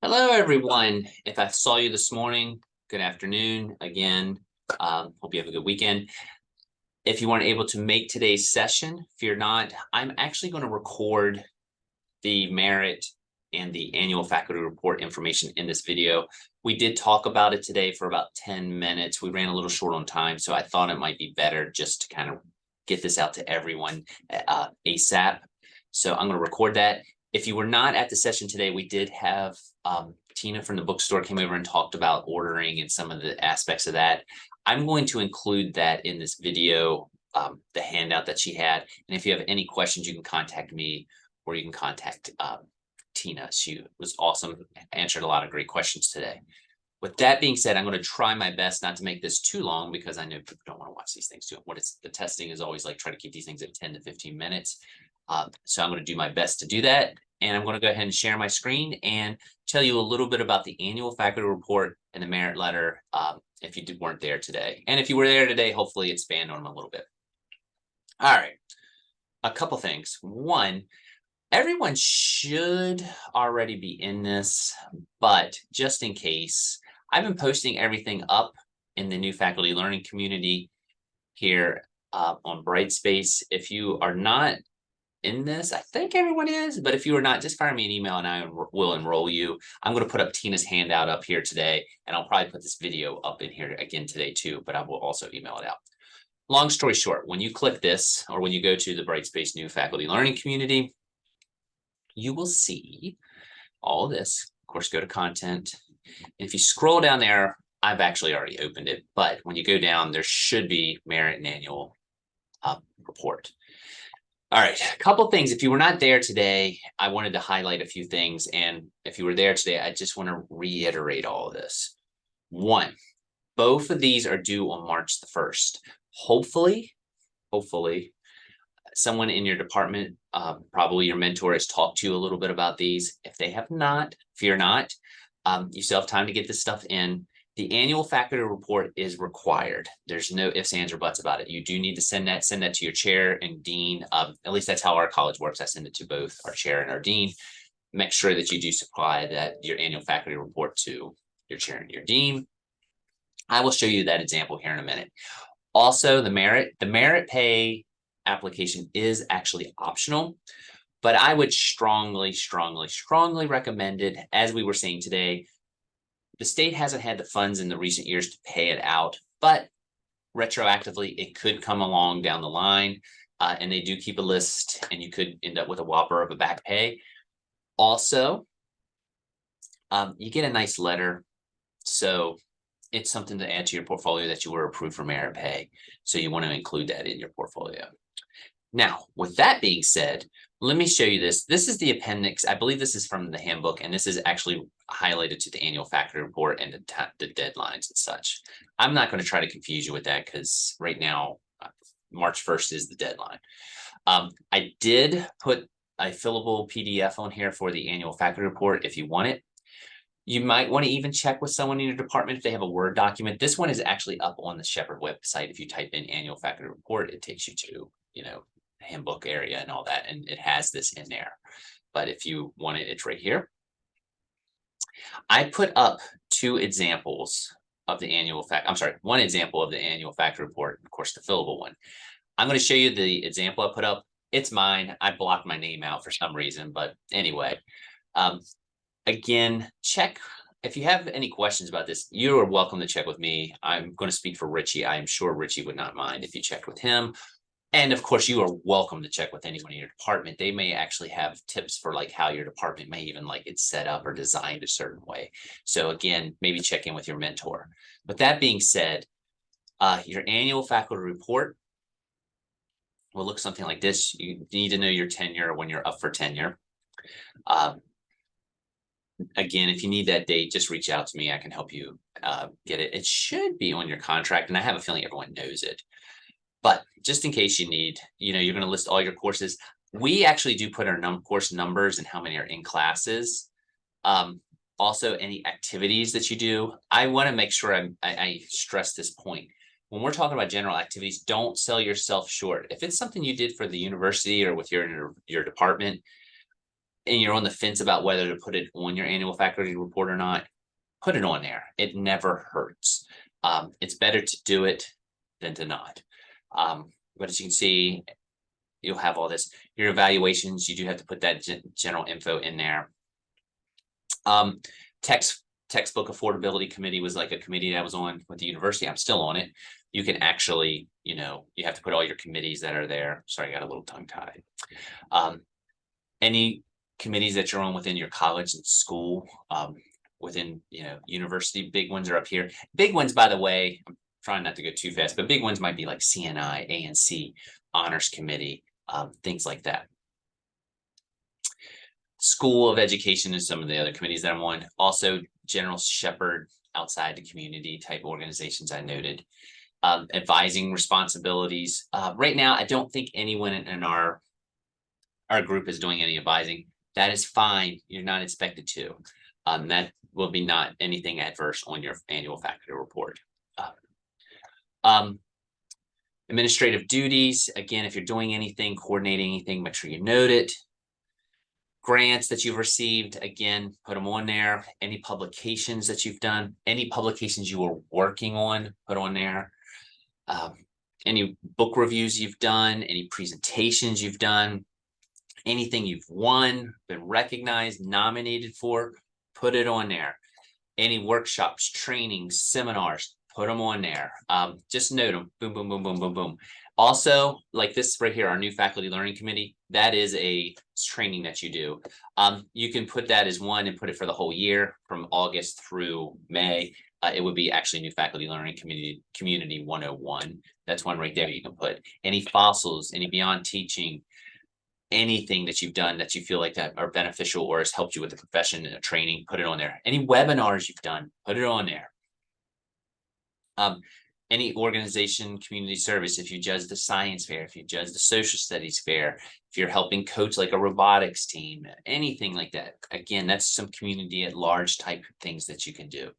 Hello, everyone. If I saw you this morning, good afternoon again. Hope you have a good weekend. If you weren't able to make today's session, fear not. I'm actually going to record the merit and the annual faculty report information in this video. We did talk about it today for about 10 minutes. We ran a little short on time, so I thought it might be better just to kind of get this out to everyone ASAP. So I'm going to record that. If you were not at the session today, we did have Tina from the bookstore came over and talked about ordering and some of the aspects of that. I'm going to include that in this video, the handout that she had. And if you have any questions, you can contact me or you can contact Tina. She was awesome, answered a lot of great questions today. With that being said, I'm going to try my best not to make this too long because I know people don't want to watch these things too. The testing is always like try to keep these things at 10 to 15 minutes. So I'm going to do my best to do that. And I'm going to go ahead and share my screen and tell you a little bit about the annual faculty report and the merit letter if you weren't there today. And if you were there today, hopefully expand on them a little bit. All right, a couple things. One, everyone should already be in this, but just in case, I've been posting everything up in the new faculty learning community here on Brightspace. If you are not in this, I think everyone is, but if you are not, just fire me an email and I will enroll you. I'm going to put up Tina's handout up here today, and I'll probably put this video up in here again today too, but I will also email it out. Long story short, when you click this or when you go to the Brightspace new faculty learning community, you will see all of this. Of course, go to content. And if you scroll down there, I've actually already opened it, but when you go down, there should be merit and annual report. All right, a couple things. If you were not there today, I wanted to highlight a few things. And if you were there today, I just want to reiterate all of this. One, both of these are due on March the 1st. Hopefully, someone in your department, probably your mentor, has talked to you a little bit about these. If they have not, fear not. You still have time to get this stuff in. The annual faculty report is required. There's no ifs, ands, or buts about it. You do need to send that to your chair and dean. At least that's how our college works. I send it to both our chair and our dean. Make sure that you do supply your annual faculty report to your chair and your dean. I will show you that example here in a minute. Also, the merit pay application is actually optional, but I would strongly recommend it. As we were saying today, the state hasn't had the funds in the recent years to pay it out, but retroactively, it could come along down the line, and they do keep a list, and you could end up with a whopper of a back pay. Also, you get a nice letter, so it's something to add to your portfolio that you were approved for merit pay, so you want to include that in your portfolio. Now, with that being said, let me show you this. This is the appendix. I believe this is from the handbook, and this is actually highlighted to the annual faculty report and the deadlines and such. I'm not going to try to confuse you with that because right now, March 1st is the deadline. I did put a fillable PDF on here for the annual faculty report if you want it. You might want to even check with someone in your department if they have a Word document. This one is actually up on the Shepherd website. If you type in annual faculty report, it takes you to, handbook area and all that, and it has this in there. But if you want it, it's right here. I put up two examples of the annual one example of the annual faculty report, of course, the fillable one. I'm going to show you the example I put up. It's mine. I blocked my name out for some reason, but anyway, again, check. If you have any questions about this, you are welcome to check with me. I'm going to speak for Richie. I am sure Richie would not mind if you checked with him. And of course, you are welcome to check with anyone in your department. They may actually have tips for like how your department may even like it set up or designed a certain way. So again, maybe check in with your mentor. With that being said, your annual faculty report will look something like this. You need to know your tenure when you're up for tenure. Again, if you need that date, just reach out to me. I can help you get it. It should be on your contract, and I have a feeling everyone knows it. But just in case you need, you're going to list all your courses. We actually do put our course numbers and how many are in classes. Also, any activities that you do. I want to make sure I stress this point. When we're talking about general activities, don't sell yourself short. If it's something you did for the university or with your department, and you're on the fence about whether to put it on your annual faculty report or not, put it on there. It never hurts. It's better to do it than to not. But as you can see, you'll have all this. Your evaluations, you do have to put that general info in there. Textbook affordability committee was like a committee that I was on with the university. I'm still on it. You can actually, you have to put all your committees that are there. Sorry, I got a little tongue tied. Any committees that you're on within your college and school, within, university, big ones are up here. Big ones, by the way, I'm trying not to go too fast, but big ones might be like CNI, ANC, honors committee, things like that. School of Education is some of the other committees that I'm on. Also, General Shepherd, outside the community type organizations I noted. Advising responsibilities. Right now, I don't think anyone in our group is doing any advising. That is fine. You're not expected to. That will be not anything adverse on your annual faculty report. Administrative duties. Again, if you're doing anything, coordinating anything, make sure you note it. Grants that you've received, again, put them on there. Any publications that you've done, any publications you are working on, put on there. Any book reviews you've done, any presentations you've done, anything you've won, been recognized, nominated for, put it on there. Any workshops, trainings, seminars, put them on there. Just note them. Boom, boom, boom, boom, boom, boom. Also, like this right here, our new faculty learning committee, that is a training that you do. You can put that as one and put it for the whole year from August through May. It would be actually new faculty learning community 101. That's one right there you can put. Any fossils, any beyond teaching, anything that you've done that you feel like that are beneficial or has helped you with the profession and training, put it on there. Any webinars you've done, put it on there. Any organization, community service, if you judge the science fair, if you judge the social studies fair, if you're helping coach like a robotics team, anything like that. Again, that's some community at large type things that you can do.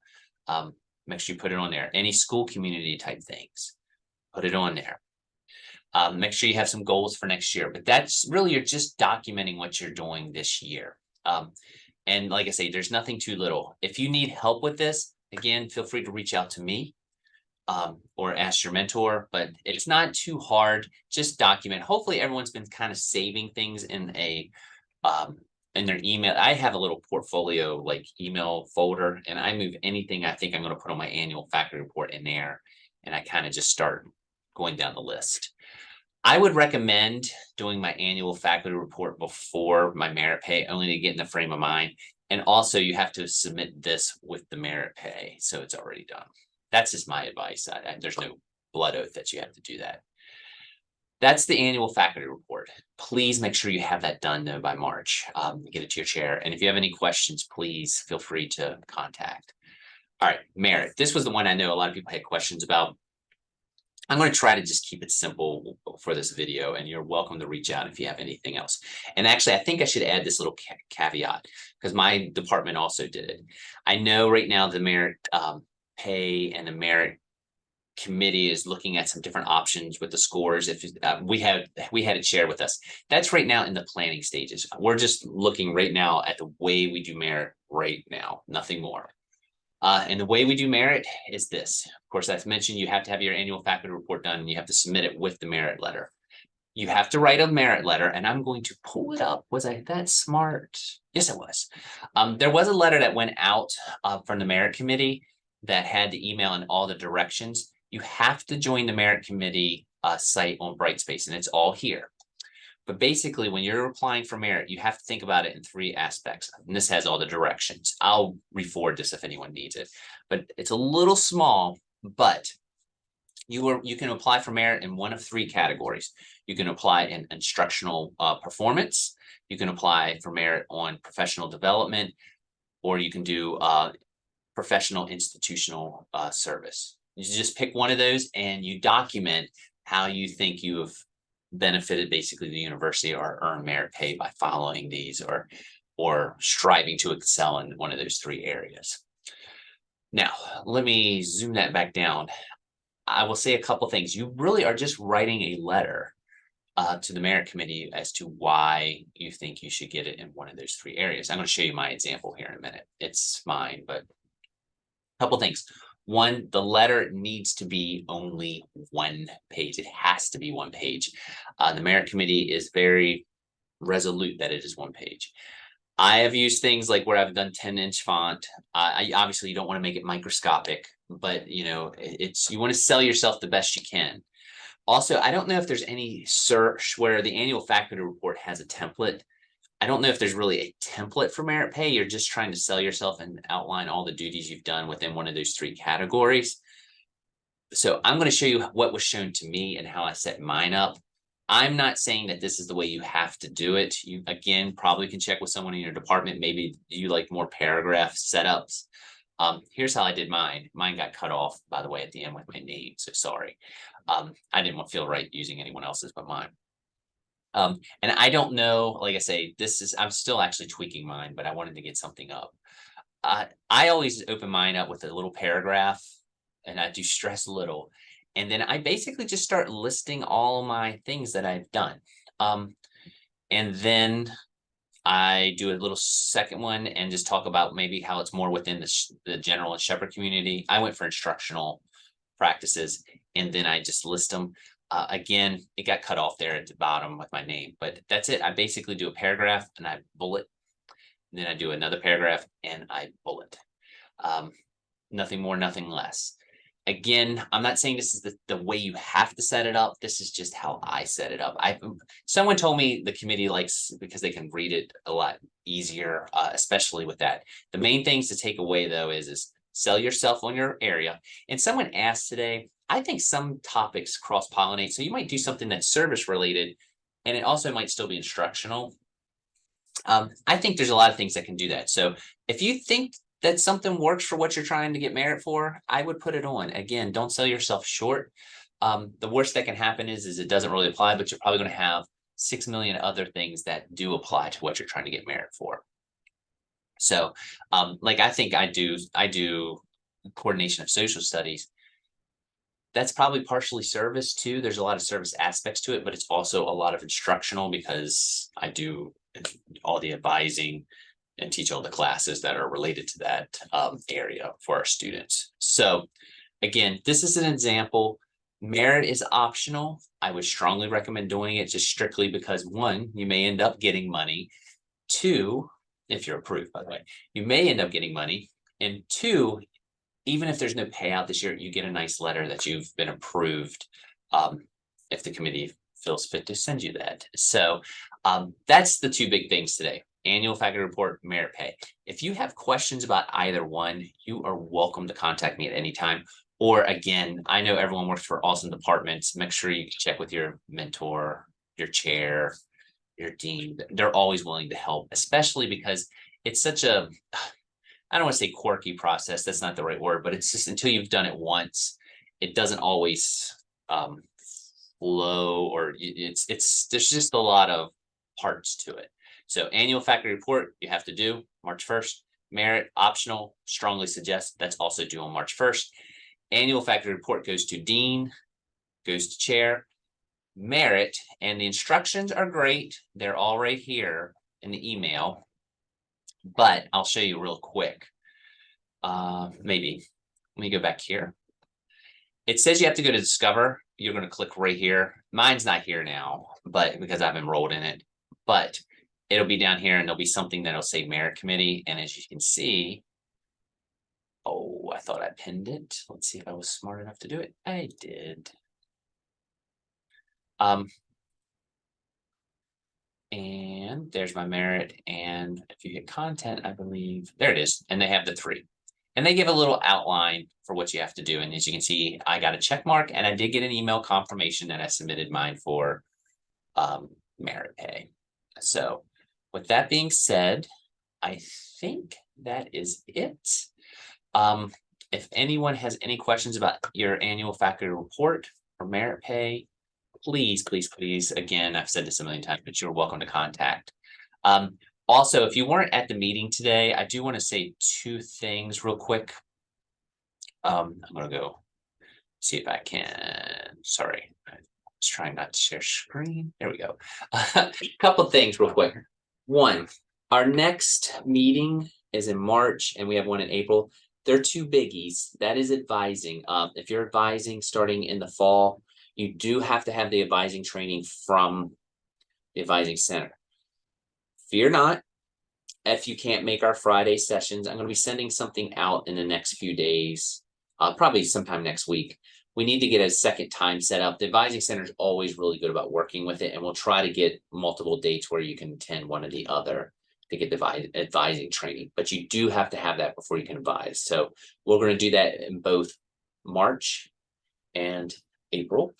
Make sure you put it on there. Any school community type things, put it on there. Make sure you have some goals for next year, but that's really, you're just documenting what you're doing this year. And like I say, there's nothing too little. If you need help with this, again, feel free to reach out to me. Or ask your mentor, but it's not too hard. Just document. Hopefully everyone's been kind of saving things in their email. I have a little portfolio like email folder, and I move anything I think I'm going to put on my annual faculty report in there, and I kind of just start going down the list. I would recommend doing my annual faculty report before my merit pay, only to get in the frame of mind. And also you have to submit this with the merit pay, so it's already done. That's just my advice. There's no blood oath that you have to do that. That's the annual faculty report. Please make sure you have that done though by March. Get it to your chair. And if you have any questions, please feel free to contact. All right, merit. This was the one I know a lot of people had questions about. I'm going to try to just keep it simple for this video, and you're welcome to reach out if you have anything else. And actually, I think I should add this little caveat because my department also did it. I know right now the merit pay and the merit committee is looking at some different options with the scores. If we had it shared with us, that's right now in the planning stages. We're just looking right now at the way we do merit right now, nothing more. And the way we do merit is this. Of course, as mentioned, you have to have your annual faculty report done, and you have to submit it with the merit letter. You have to write a merit letter, and I'm going to pull it up. Was I that smart? Yes, I was. There was a letter that went out from the merit committee that had the email and all the directions. You have to join the merit committee site on Brightspace, and it's all here. But basically, when you're applying for merit, you have to think about it in 3 aspects. And this has all the directions. I'll re-forward this if anyone needs it. But it's a little small, but you can apply for merit in one of 3 categories. You can apply in instructional performance. You can apply for merit on professional development, or you can do professional institutional service. You just pick one of those and you document how you think you have benefited basically the university or earned merit pay by following these or striving to excel in one of those 3 areas. Now, let me zoom that back down. I will say a couple things. You really are just writing a letter to the merit committee as to why you think you should get it in one of those three areas. I'm going to show you my example here in a minute. It's mine, but a couple things. One, the letter needs to be only one page. It has to be one page. The merit committee is very resolute that it is one page. I have used things like where I've done 10-inch font. I obviously you don't want to make it microscopic, but it's you want to sell yourself the best you can. Also, I don't know if there's any search where the annual faculty report has a template. I don't know if there's really a template for merit pay. You're just trying to sell yourself and outline all the duties you've done within one of those three categories. So I'm going to show you what was shown to me and how I set mine up. I'm not saying that this is the way you have to do it. You, again, probably can check with someone in your department. Maybe you like more paragraph setups. Here's how I did mine. Mine got cut off, by the way, at the end with my name. So sorry. I didn't feel right using anyone else's but mine. And I don't know, like I say, I'm still actually tweaking mine, but I wanted to get something up. I always open mine up with a little paragraph, and I do stress little. And then I basically just start listing all my things that I've done. And then I do a little second one and just talk about maybe how it's more within the general and shepherd community. I went for instructional practices, and then I just list them. Again, it got cut off there at the bottom with my name, but that's it. I basically do a paragraph and I bullet. And then I do another paragraph and I bullet. Nothing more, nothing less. Again, I'm not saying this is the way you have to set it up. This is just how I set it up. Someone told me the committee likes because they can read it a lot easier, especially with that. The main things to take away though is sell yourself on your area. And someone asked today, I think some topics cross-pollinate. So you might do something that's service related, and it also might still be instructional. I think there's a lot of things that can do that. So if you think that something works for what you're trying to get merit for, I would put it on. Again, don't sell yourself short. The worst that can happen is it doesn't really apply, but you're probably going to have 6 million other things that do apply to what you're trying to get merit for. So like I think I do coordination of social studies. That's probably partially service too. There's a lot of service aspects to it, but it's also a lot of instructional because I do all the advising and teach all the classes that are related to that area for our students. So again, this is an example. Merit is optional. I would strongly recommend doing it just strictly because one, you may end up getting money. Two, if you're approved, by the way, you may end up getting money. And two, even if there's no payout this year, you get a nice letter that you've been approved if the committee feels fit to send you that. So that's the two big things today. Annual faculty report, merit pay. If you have questions about either one, you are welcome to contact me at any time. Or again, I know everyone works for awesome departments. Make sure you check with your mentor, your chair, your dean. They're always willing to help, especially because it's such a, I don't want to say quirky process. That's not the right word, but it's just until you've done it once, it doesn't always flow, or there's just a lot of parts to it. So annual faculty report, you have to do March 1st. Merit optional, strongly suggest that's also due on March 1st. Annual faculty report goes to dean, goes to chair. Merit, and the instructions are great. They're all right here in the email, but I'll show you real quick. Maybe let me go back here. It says you have to go to discover. You're going to click right here. Mine's not here now, but because I've enrolled in it, but it'll be down here and there'll be something that'll say merit committee. And as you can see, oh, I thought I pinned it. Let's see if I was smart enough to do it. I did. And there's my merit. And if you hit content, I believe there it is. And they have the three. And they give a little outline for what you have to do. And as you can see, I got a check mark and I did get an email confirmation that I submitted mine for merit pay. So with that being said, I think that is it. If anyone has any questions about your annual faculty report or merit pay, please, please, please, again, I've said this a million times, but you're welcome to contact. Also, if you weren't at the meeting today, I do want to say two things real quick. I'm going to go see if I can, sorry, Just trying not to share screen. There we go. A couple things real quick. One, our next meeting is in March and we have one in April. They're two biggies. That is advising. If you're advising starting in the fall, you do have to have the advising training from the advising center. Fear not, if you can't make our Friday sessions, I'm going to be sending something out in the next few days, probably sometime next week. We need to get a second time set up. The advising center is always really good about working with it, and we'll try to get multiple dates where you can attend one or the other to get the advising training. But you do have to have that before you can advise. So we're going to do that in both March and April.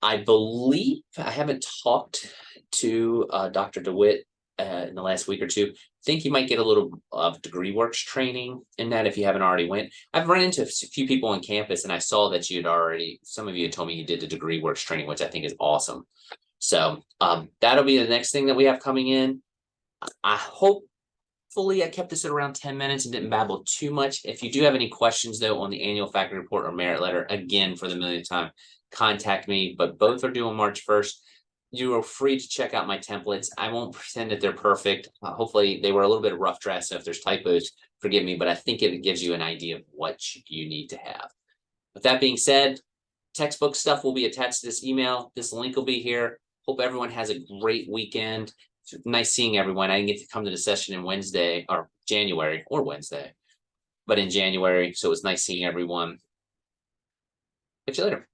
I believe I haven't talked to Dr. DeWitt in the last week or two. Think you might get a little of degree works training in that if you haven't already went. I've run into a few people on campus and I saw that you'd already, some of you had told me you did the degree works training, which I think is awesome. So that'll be the next thing that we have coming in. I hopefully I kept this at around 10 minutes and didn't babble too much. If you do have any questions though on the annual faculty report or merit letter, again, for the millionth time, contact me, but both are due on March 1st. You are free to check out my templates. I won't pretend that they're perfect. Hopefully they were a little bit of rough draft, so if there's typos, forgive me, but I think it gives you an idea of what you need to have. With that being said, textbook stuff will be attached to this email. This link will be here. Hope everyone has a great weekend. It's nice seeing everyone. I didn't get to come to the session in Wednesday or January or Wednesday, but in January. So it was nice seeing everyone. Catch you later.